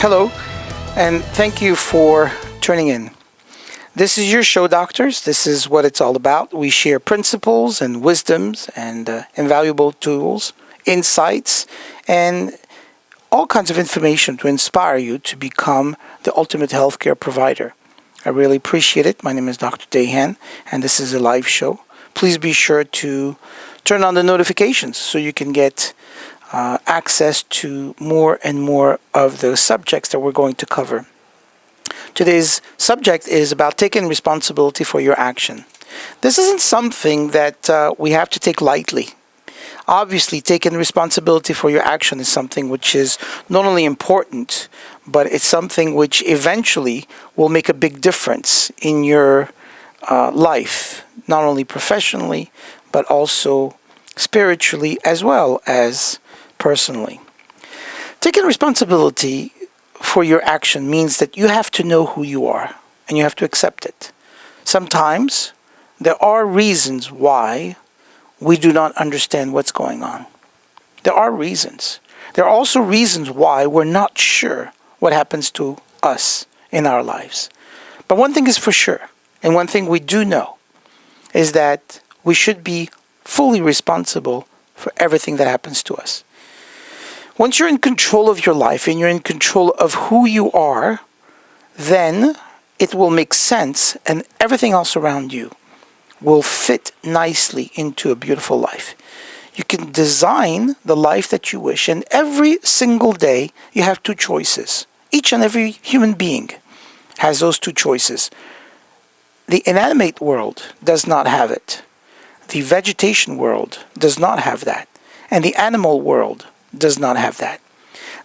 Hello, and thank you for tuning in. This is your show, doctors. This is what it's all about. We share principles and wisdoms and invaluable tools, insights, and all kinds of information to inspire you to become the ultimate healthcare provider. I really appreciate it. My name is Dr. Dahan, and this is a live show. Please be sure to turn on the notifications so you can get access to more and more of the subjects that we're going to cover. Today's subject is about taking responsibility for your action. This isn't something that we have to take lightly. Obviously, taking responsibility for your action is something which is not only important, but it's something which eventually will make a big difference in your life, not only professionally, but also spiritually as well as personally. Taking responsibility for your action means that you have to know who you are and you have to accept it. Sometimes there are reasons why we do not understand what's going on. There are reasons. There are also reasons why we're not sure what happens to us in our lives. But one thing is for sure, and one thing we do know, is that we should be fully responsible for everything that happens to us. Once you're in control of your life and you're in control of who you are, then it will make sense and everything else around you will fit nicely into a beautiful life. You can design the life that you wish, and every single day you have two choices. Each and every human being has those two choices. The inanimate world does not have it. The vegetation world does not have that. And the animal world does not have that.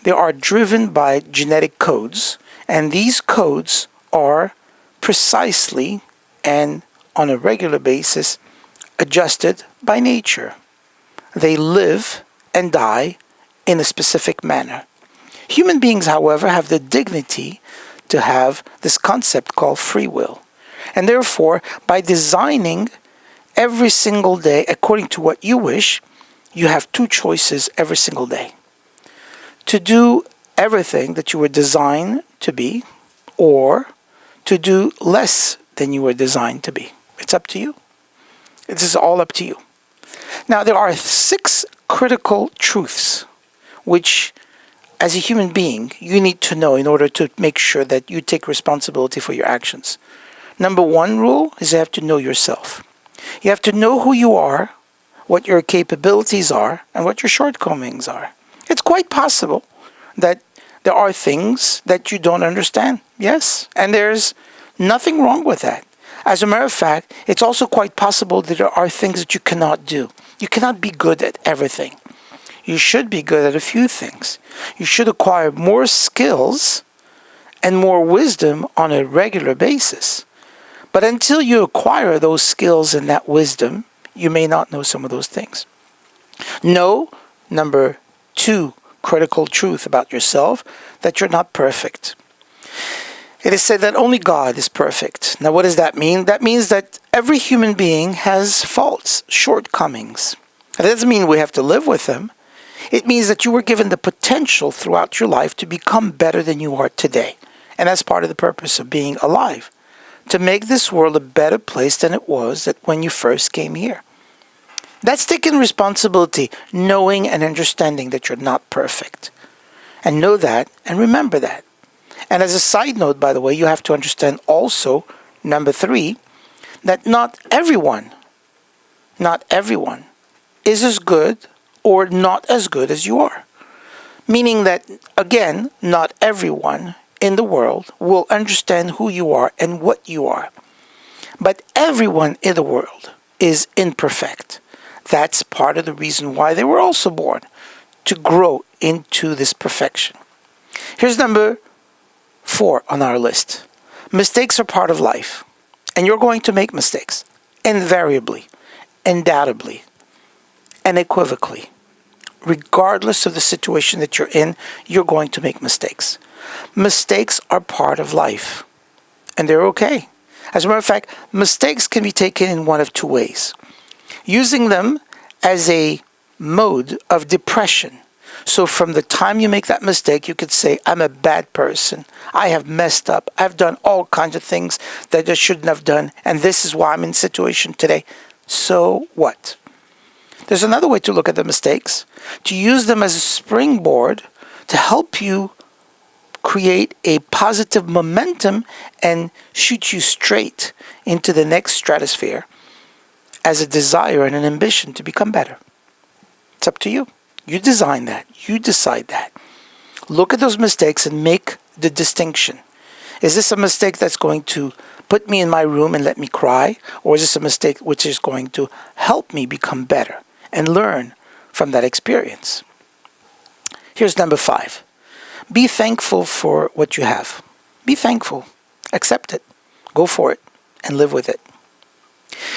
They are driven by genetic codes, and these codes are precisely and on a regular basis adjusted by nature. They live and die in a specific manner. Human beings, however, have the dignity to have this concept called free will. And therefore, by designing every single day according to what you wish, you have two choices every single day. To do everything that you were designed to be, or to do less than you were designed to be. It's up to you. This is all up to you. Now, there are 6 critical truths which, as a human being, you need to know in order to make sure that you take responsibility for your actions. Number 1 rule is you have to know yourself. You have to know who you are, what your capabilities are, and what your shortcomings are. It's quite possible that there are things that you don't understand. Yes, and there's nothing wrong with that. As a matter of fact, it's also quite possible that there are things that you cannot do. You cannot be good at everything. You should be good at a few things. You should acquire more skills and more wisdom on a regular basis. But until you acquire those skills and that wisdom, you may not know some of those things. Know, number 2 critical truth about yourself, that you're not perfect. It is said that only God is perfect. Now, what does that mean? That means that every human being has faults, shortcomings. That doesn't mean we have to live with them. It means that you were given the potential throughout your life to become better than you are today. And that's part of the purpose of being alive, to make this world a better place than it was when you first came here. That's taking responsibility, knowing and understanding that you're not perfect. And know that and remember that. And as a side note, by the way, you have to understand also, number 3, that not everyone is as good or not as good as you are. Meaning that, again, not everyone in the world will understand who you are and what you are. But everyone in the world is imperfect. That's part of the reason why they were also born, to grow into this perfection. Here's number 4 on our list. Mistakes are part of life. And you're going to make mistakes. Invariably, undoubtedly, unequivocally. Regardless of the situation that you're in, you're going to make mistakes. Mistakes are part of life. And they're okay. As a matter of fact, mistakes can be taken in one of 2 ways. Using them as a mode of depression So from the time you make that mistake, you could say, I'm a bad person. I have messed up. I've done all kinds of things that I shouldn't have done. And this is why I'm in the situation today. So what? There's another way to look at the mistakes, to use them as a springboard to help you create a positive momentum and shoot you straight into the next stratosphere as a desire and an ambition to become better. It's up to you. You design that. You decide that. Look at those mistakes and make the distinction. Is this a mistake that's going to put me in my room and let me cry? Or is this a mistake which is going to help me become better and learn from that experience? Here's number 5. Be thankful for what you have. Be thankful. Accept it. Go for it and live with it.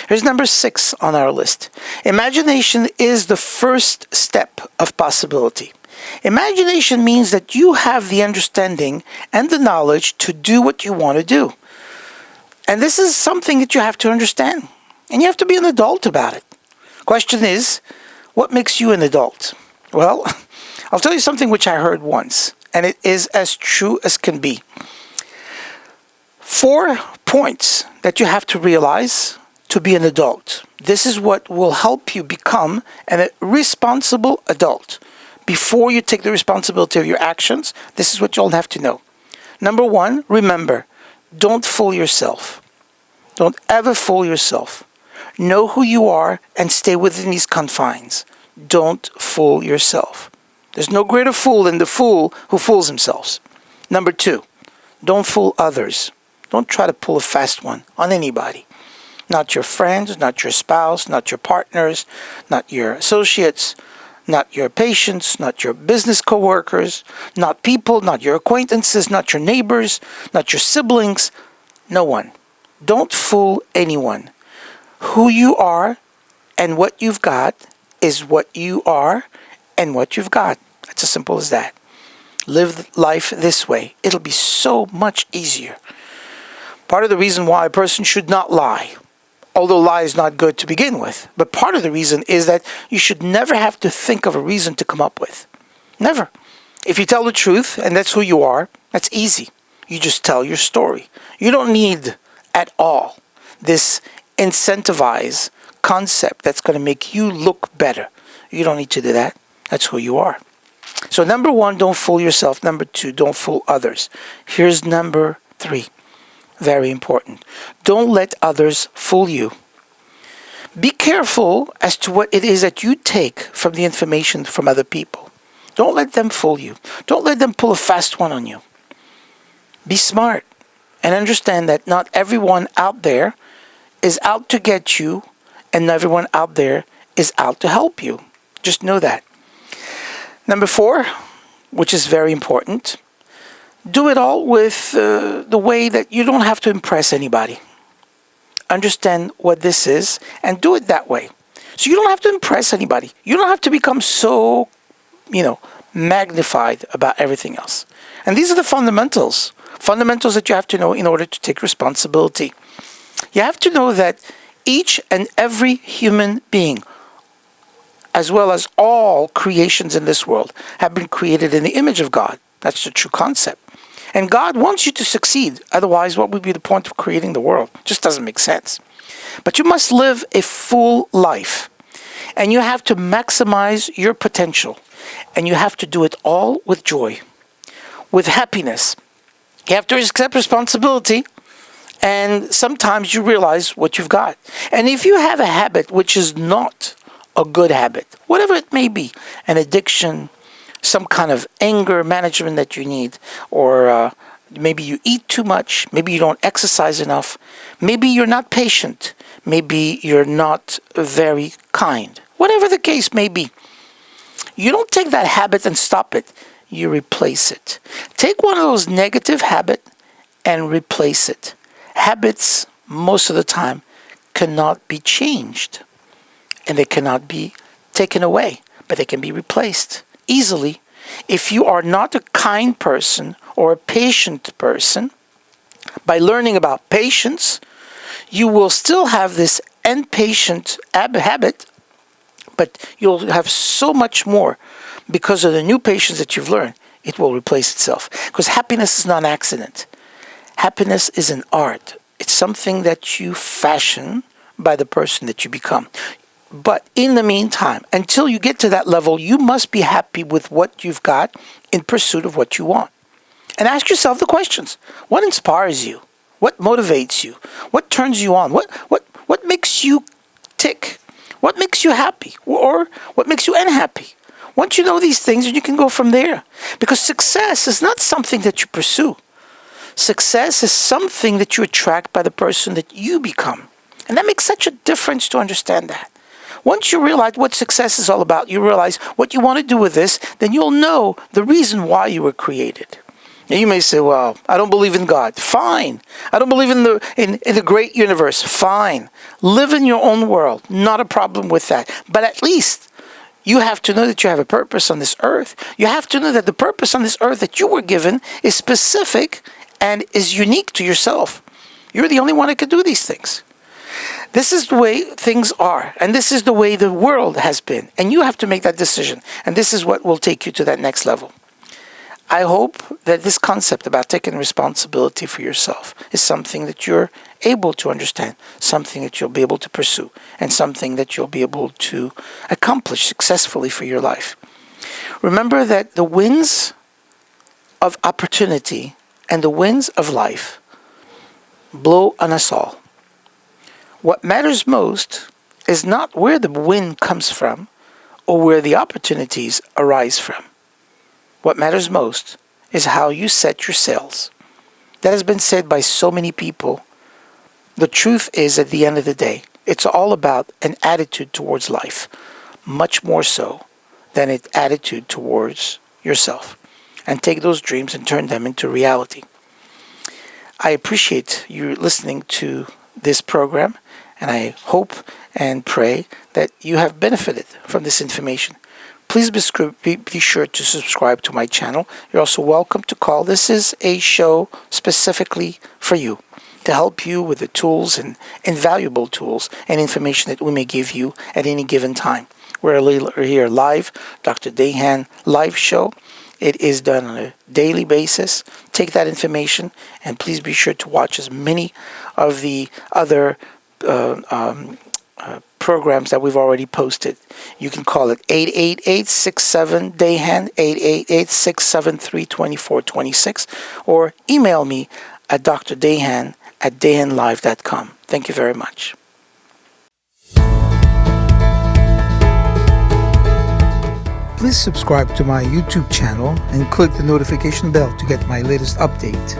Here's number 6 on our list. Imagination is the first step of possibility. Imagination means that you have the understanding and the knowledge to do what you want to do. And this is something that you have to understand. And you have to be an adult about it. Question is, what makes you an adult? Well, I'll tell you something which I heard once, and it is as true as can be. 4 points that you have to realize to be an adult. This is what will help you become a responsible adult. Before you take the responsibility of your actions, this is what you'll have to know. Number 1, remember, don't fool yourself. Don't ever fool yourself. Know who you are and stay within these confines. Don't fool yourself. There's no greater fool than the fool who fools himself. Number 2, don't fool others. Don't try to pull a fast one on anybody. Not your friends, not your spouse, not your partners, not your associates, not your patients, not your business coworkers, not people, not your acquaintances, not your neighbors, not your siblings. No one. Don't fool anyone. Who you are and what you've got is what you are and what you've got. It's as simple as that. Live life this way. It'll be so much easier. Part of the reason why a person should not lie, although lie is not good to begin with, but part of the reason is that you should never have to think of a reason to come up with. Never. If you tell the truth and that's who you are, that's easy. You just tell your story. You don't need at all this incentivized concept that's going to make you look better. You don't need to do that. That's who you are. So number 1, don't fool yourself. Number 2, don't fool others. Here's number 3. Very important. Don't let others fool you. Be careful as to what it is that you take from the information from other people. Don't let them fool you. Don't let them pull a fast one on you. Be smart and understand that not everyone out there is out to get you and everyone out there is out to help you. Just know that. Number 4, which is very important, do it all with the way that you don't have to impress anybody. Understand what this is and do it that way. So you don't have to impress anybody. You don't have to become so, magnified about everything else. And these are the fundamentals that you have to know in order to take responsibility. You have to know that each and every human being, as well as all creations in this world, have been created in the image of God. That's the true concept. And God wants you to succeed. Otherwise, what would be the point of creating the world? It just doesn't make sense. But you must live a full life. And you have to maximize your potential. And you have to do it all with joy, with happiness. You have to accept responsibility. And sometimes you realize what you've got. And if you have a habit which is not a good habit, whatever it may be, an addiction, some kind of anger management that you need, or maybe you eat too much, maybe you don't exercise enough, maybe you're not patient, maybe you're not very kind. Whatever the case may be, you don't take that habit and stop it. You replace it. Take one of those negative habits and replace it. Habits, most of the time, cannot be changed. And they cannot be taken away, but they can be replaced easily. If you are not a kind person or a patient person, by learning about patience, you will still have this impatient habit, but you'll have so much more because of the new patience that you've learned. It will replace itself. Because happiness is not an accident. Happiness is an art. It's something that you fashion by the person that you become. But in the meantime, until you get to that level, you must be happy with what you've got in pursuit of what you want. And ask yourself the questions. What inspires you? What motivates you? What turns you on? What makes you tick? What makes you happy? Or what makes you unhappy? Once you know these things, you can go from there. Because success is not something that you pursue. Success is something that you attract by the person that you become. And that makes such a difference to understand that. Once you realize what success is all about, you realize what you want to do with this, then you'll know the reason why you were created. Now you may say, well, I don't believe in God. Fine. I don't believe in the great universe. Fine. Live in your own world. Not a problem with that. But at least you have to know that you have a purpose on this earth. You have to know that the purpose on this earth that you were given is specific and is unique to yourself. You're the only one that can do these things. This is the way things are, and this is the way the world has been, and you have to make that decision, and this is what will take you to that next level. I hope that this concept about taking responsibility for yourself is something that you're able to understand, something that you'll be able to pursue, and something that you'll be able to accomplish successfully for your life. Remember that the winds of opportunity and the winds of life blow on us all. What matters most is not where the wind comes from or where the opportunities arise from. What matters most is how you set your sails. That has been said by so many people. The truth is, at the end of the day, it's all about an attitude towards life, much more so than an attitude towards yourself. And take those dreams and turn them into reality. I appreciate you listening to this program, and I hope and pray that you have benefited from this information. Please be sure to subscribe to my channel. You're also welcome to call. This is a show specifically for you, to help you with the tools and invaluable tools and information that we may give you at any given time. We're here live, Dr. Dahan Live Show. It is done on a daily basis. Take that information and please be sure to watch as many of the other programs that we've already posted. You can call it 888-67-DAHAN, 888-673-2426, or email me at drdahan@dahanlive.com. Thank you very much. Please subscribe to my YouTube channel and click the notification bell to get my latest update.